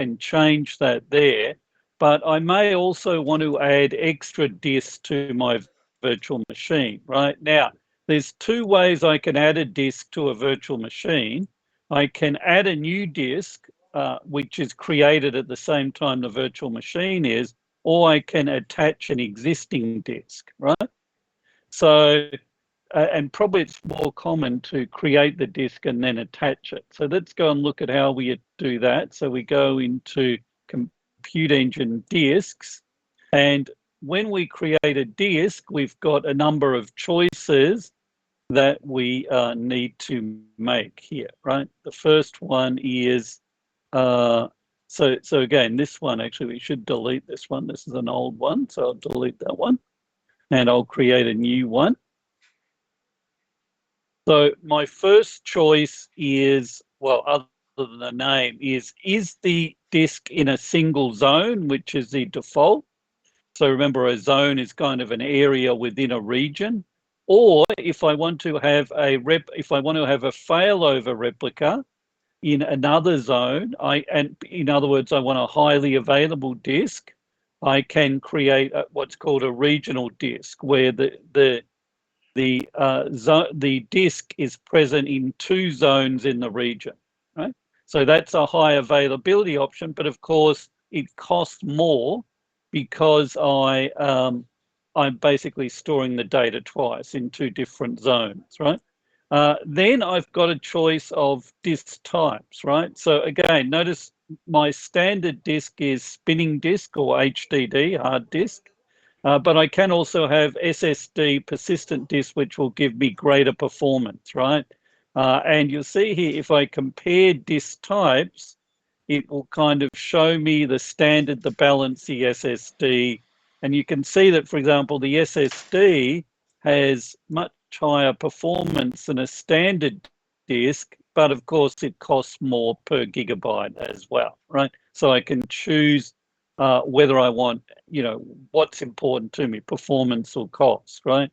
can change that there, but I may also want to add extra disks to my virtual machine. Right now, there's two ways I can add a disk to a virtual machine. I can add a new disk, which is created at the same time the virtual machine is, or I can attach an existing disk, right? So, and probably it's more common to create the disk and then attach it. So let's go and look at how we do that. So we go into Compute Engine disks, and when we create a disk, we've got a number of choices that we need to make here, right? The first one is, so again, this one, actually, we should delete this one. This is an old one, so I'll delete that one, and I'll create a new one. So my first choice is, well, other than the name, is the disk in a single zone, which is the default? So remember, a zone is kind of an area within a region. Or if I want to have a failover replica in another zone, and in other words, I want a highly available disk, I can create what's called a regional disk, where the disk is present in two zones in the region, right? So that's a high availability option, but of course it costs more because I'm basically storing the data twice in two different zones, right? Then I've got a choice of disk types, right? So again, notice my standard disk is spinning disk or HDD, hard disk. But I can also have SSD, persistent disk, which will give me greater performance, right? And you'll see here, if I compare disk types, it will kind of show me the standard, the balance, the SSD. And you can see that, for example, the SSD has much higher performance than a standard disk, but of course it costs more per gigabyte as well, right? So I can choose whether I want, what's important to me, performance or cost, right?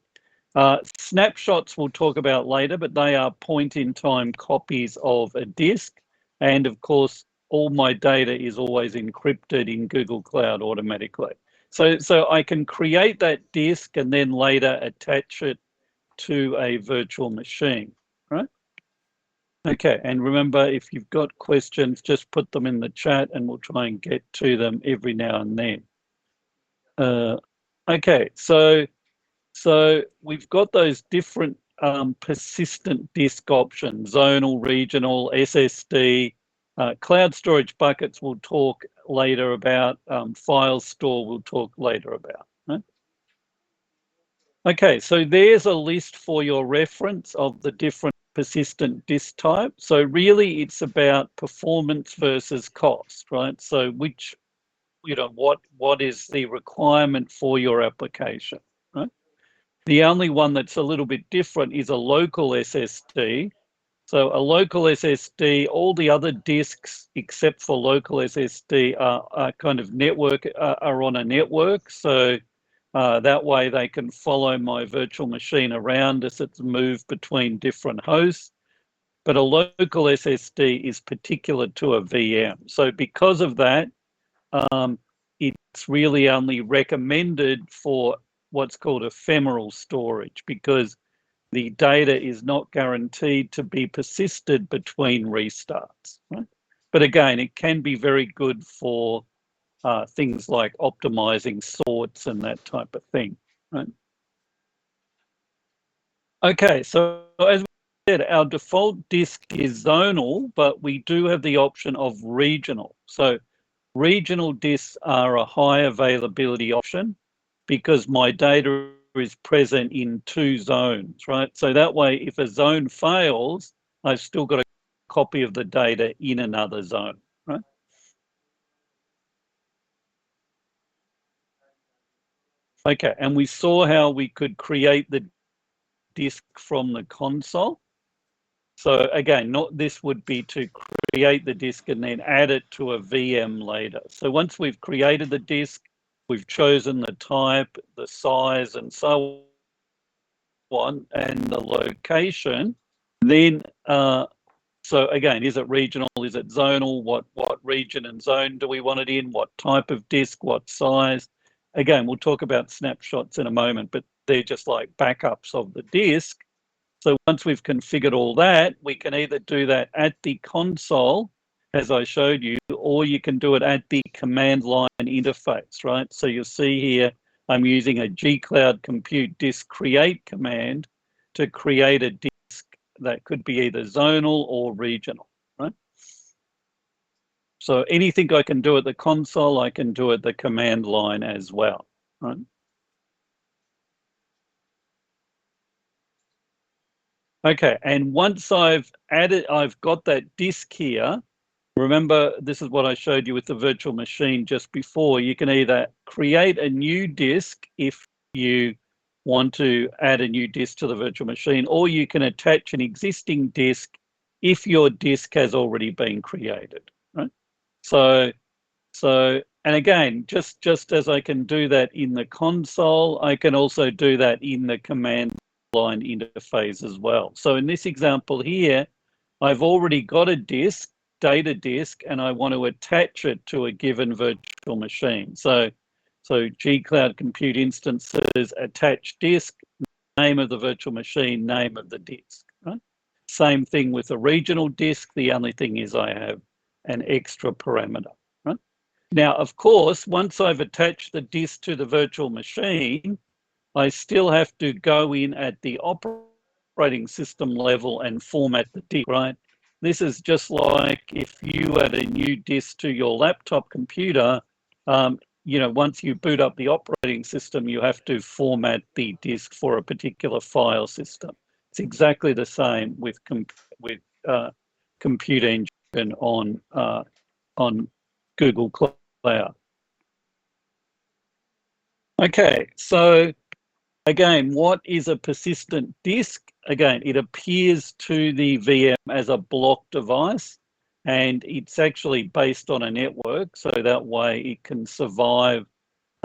Snapshots we'll talk about later, but they are point-in-time copies of a disk. And of course, all my data is always encrypted in Google Cloud automatically. So I can create that disk and then later attach it to a virtual machine, right? Okay, and remember, if you've got questions, just put them in the chat and we'll try and get to them every now and then. Okay, so we've got those different persistent disk options: zonal, regional, SSD. Cloud storage buckets we'll talk later about. File store we'll talk later about. Right? Okay, so there's a list for your reference of the different persistent disk type. So really it's about performance versus cost, right? So which, what is the requirement for your application, right? The only one that's a little bit different is a local SSD. So a local SSD, all the other disks except for local SSD are kind of are on a network. So that way they can follow my virtual machine around as it's moved between different hosts. But a local SSD is particular to a VM. So because of that, it's really only recommended for what's called ephemeral storage, because the data is not guaranteed to be persisted between restarts. Right? But again, it can be very good for things like optimizing sorts and that type of thing. Right? Okay, so as we said, our default disk is zonal, but we do have the option of regional. So regional disks are a high availability option because my data is present in two zones, right? So that way, if a zone fails, I've still got a copy of the data in another zone, right? Okay, and we saw how we could create the disk from the console. So again, this would be to create the disk and then add it to a VM later. So once we've created the disk, we've chosen the type, the size, and so on, and the location, then So again, is it regional? Is it zonal? What region and zone do we want it in? What type of disk? What size? Again, we'll talk about snapshots in a moment, but they're just like backups of the disk. So once we've configured all that, we can either do that at the console, as I showed you, or you can do it at the command line interface, right? So you'll see here, I'm using a gcloud compute disk create command to create a disk that could be either zonal or regional, right? So anything I can do at the console, I can do at the command line as well, right? Okay, and once I've got that disk here. Remember, this is what I showed you with the virtual machine just before. You can either create a new disk if you want to add a new disk to the virtual machine, or you can attach an existing disk if your disk has already been created, right? So, and again, just as I can do that in the console, I can also do that in the command line interface as well. So in this example here, I've already got a disk, data disk, and I want to attach it to a given virtual machine. So gcloud compute instances, attach disk, name of the virtual machine, name of the disk, right? Same thing with a regional disk. The only thing is I have an extra parameter, right? Now, of course, once I've attached the disk to the virtual machine, I still have to go in at the operating system level and format the disk, right? This is just like if you add a new disk to your laptop computer, once you boot up the operating system, you have to format the disk for a particular file system. It's exactly the same with Compute Engine on Google Cloud. Okay, so again, what is a persistent disk? Again, it appears to the VM as a block device, and it's actually based on a network, so that way it can survive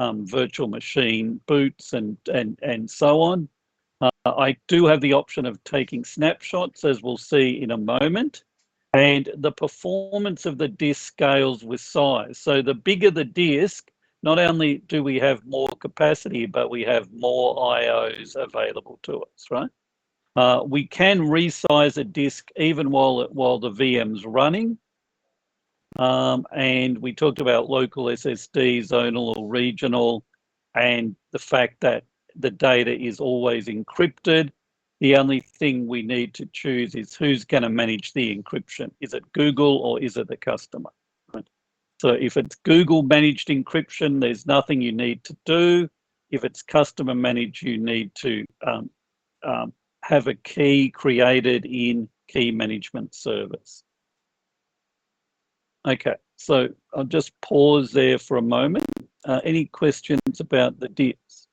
virtual machine boots and so on. I do have the option of taking snapshots, as we'll see in a moment, and the performance of the disk scales with size. So the bigger the disk, not only do we have more capacity, but we have more IOs available to us, right? We can resize a disk even while the VM's running. And we talked about local SSD, zonal or regional, and the fact that the data is always encrypted. The only thing we need to choose is who's going to manage the encryption. Is it Google or is it the customer? Right? So if it's Google managed encryption, there's nothing you need to do. If it's customer managed, you need to have a key created in key management service. Okay, so I'll just pause there for a moment. Any questions about the disk?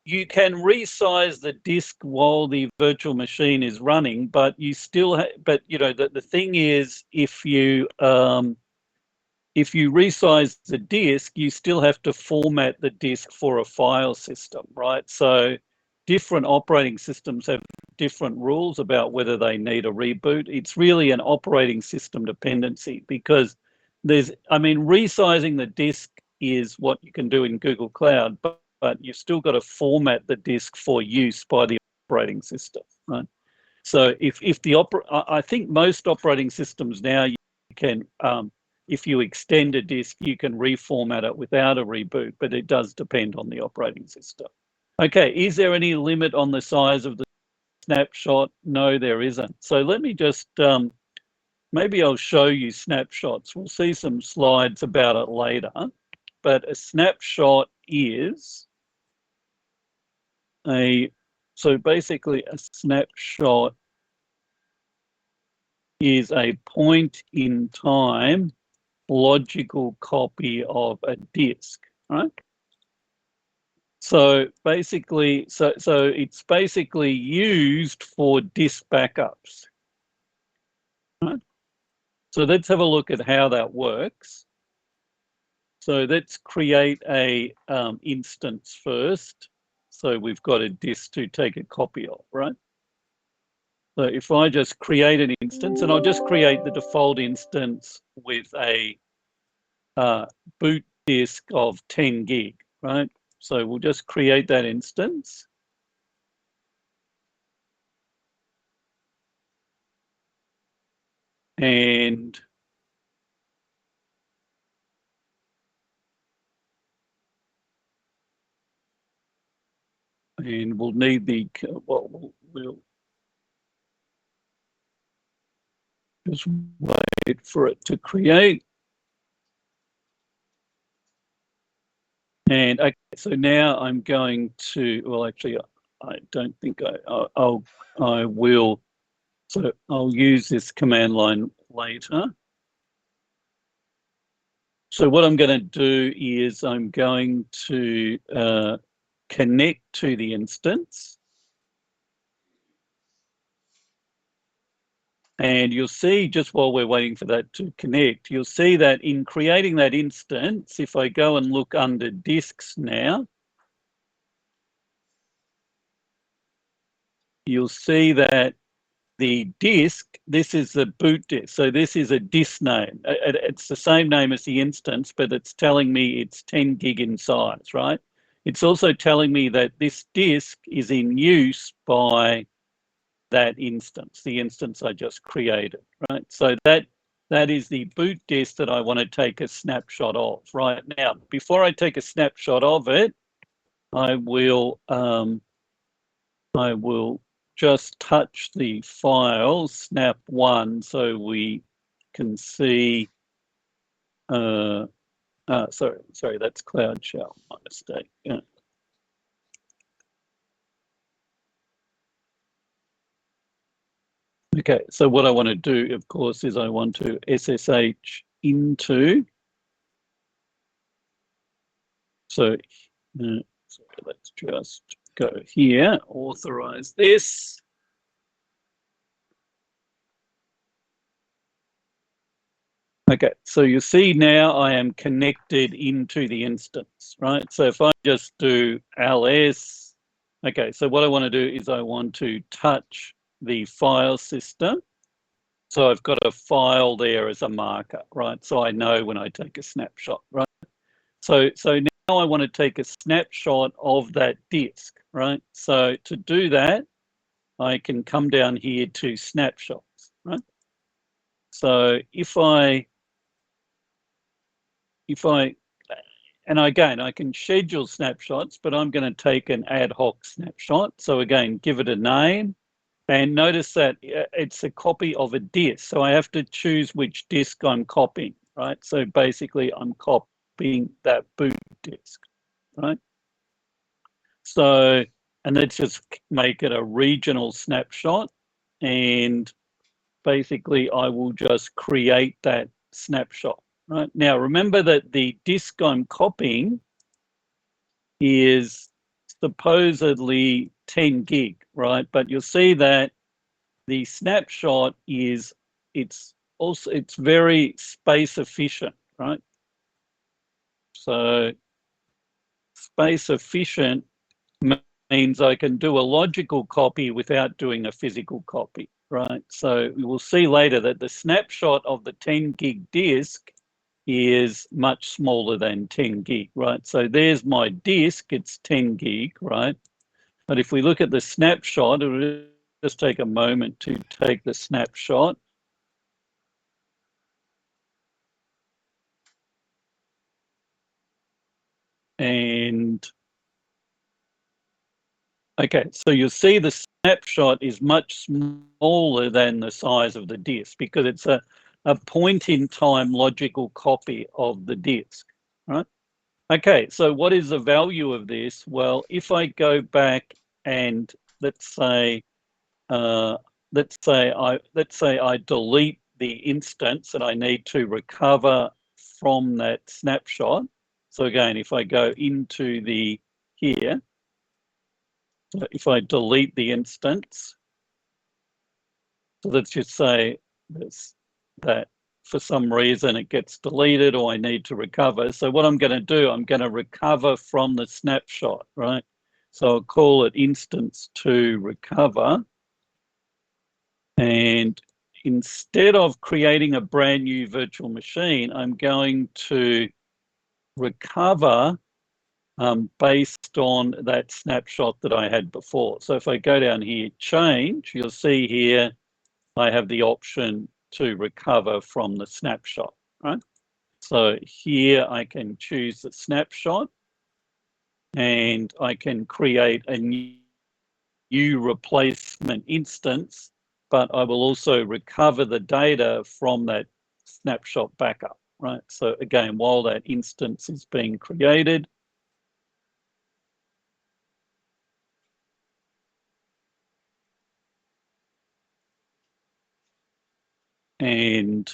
You can resize the disk while the virtual machine is running, but you still the thing is, if you resize the disk, you still have to format the disk for a file system, right? So different operating systems have different rules about whether they need a reboot. It's really an operating system dependency, because resizing the disk is what you can do in Google Cloud, but you've still got to format the disk for use by the operating system, right? So I think most operating systems now, you can, if you extend a disk, you can reformat it without a reboot, but it does depend on the operating system. Okay, is there any limit on the size of the snapshot? No, there isn't. So let me just, maybe I'll show you snapshots. We'll see some slides about it later, but a snapshot is so basically a snapshot is a point in time logical copy of a disk, right? So basically, so it's basically used for disk backups, right? So let's have a look at how that works. So let's create a instance first. So we've got a disk to take a copy of, right? So if I just create an instance, and I'll just create the default instance with a boot disk of 10 gig, right? So we'll just create that instance. And we'll need the, well, we'll just wait for it to create. And okay, so now I'm going to, well, actually, I don't think I will. So I'll use this command line later. So what I'm going to do is I'm going to connect to the instance. And you'll see, just while we're waiting for that to connect, you'll see that in creating that instance, if I go and look under disks now, you'll see that the disk, this is the boot disk. So this is a disk name. It's the same name as the instance, but it's telling me it's 10 gig in size, right? It's also telling me that this disk is in use by that instance, the instance I just created, right? So that is the boot disk that I want to take a snapshot of right now. Before I take a snapshot of it, I will just touch the file snap1 so we can see. Sorry, that's Cloud Shell. My mistake. Yeah. Okay, so what I want to do, of course, is I want to SSH into. So let's just go here, authorize this. Okay, so you see now I am connected into the instance, right? So if I just do ls, okay, so what I want to do is I want to touch the file system. So I've got a file there as a marker, right? So I know when I take a snapshot, right? So now I want to take a snapshot of that disk, right? So to do that, I can come down here to snapshots, right? So if I, and again, I can schedule snapshots, but I'm going to take an ad hoc snapshot. So again, give it a name. And notice that it's a copy of a disk. So I have to choose which disk I'm copying, right? So basically I'm copying that boot disk, right? So, and let's just make it a regional snapshot. And basically I will just create that snapshot, right? Now, remember that the disk I'm copying is supposedly 10 gig, right? But you'll see that the snapshot is, it's very space efficient, right? So space efficient means I can do a logical copy without doing a physical copy, right? So we will see later that the snapshot of the 10 gig disk is much smaller than 10 gig, right? So there's my disk, it's 10 gig, right? But if we look at the snapshot, it'll just take a moment to take the snapshot. And okay, so you'll see the snapshot is much smaller than the size of the disk because it's a point in time logical copy of the disk, right? Okay, so what is the value of this? Well, if I go back and let's say I delete the instance and I need to recover from that snapshot. So again, if I go into the here, if I delete the instance, so let's just say this, that for some reason it gets deleted or I need to recover. So what I'm going to do, I'm going to recover from the snapshot, right? So I'll call it instance to recover. And instead of creating a brand new virtual machine, I'm going to recover based on that snapshot that I had before. So if I go down here, change, you'll see here, I have the option to recover from the snapshot, right? So here I can choose the snapshot and I can create a new replacement instance, but I will also recover the data from that snapshot backup, right? So again, while that instance is being created, and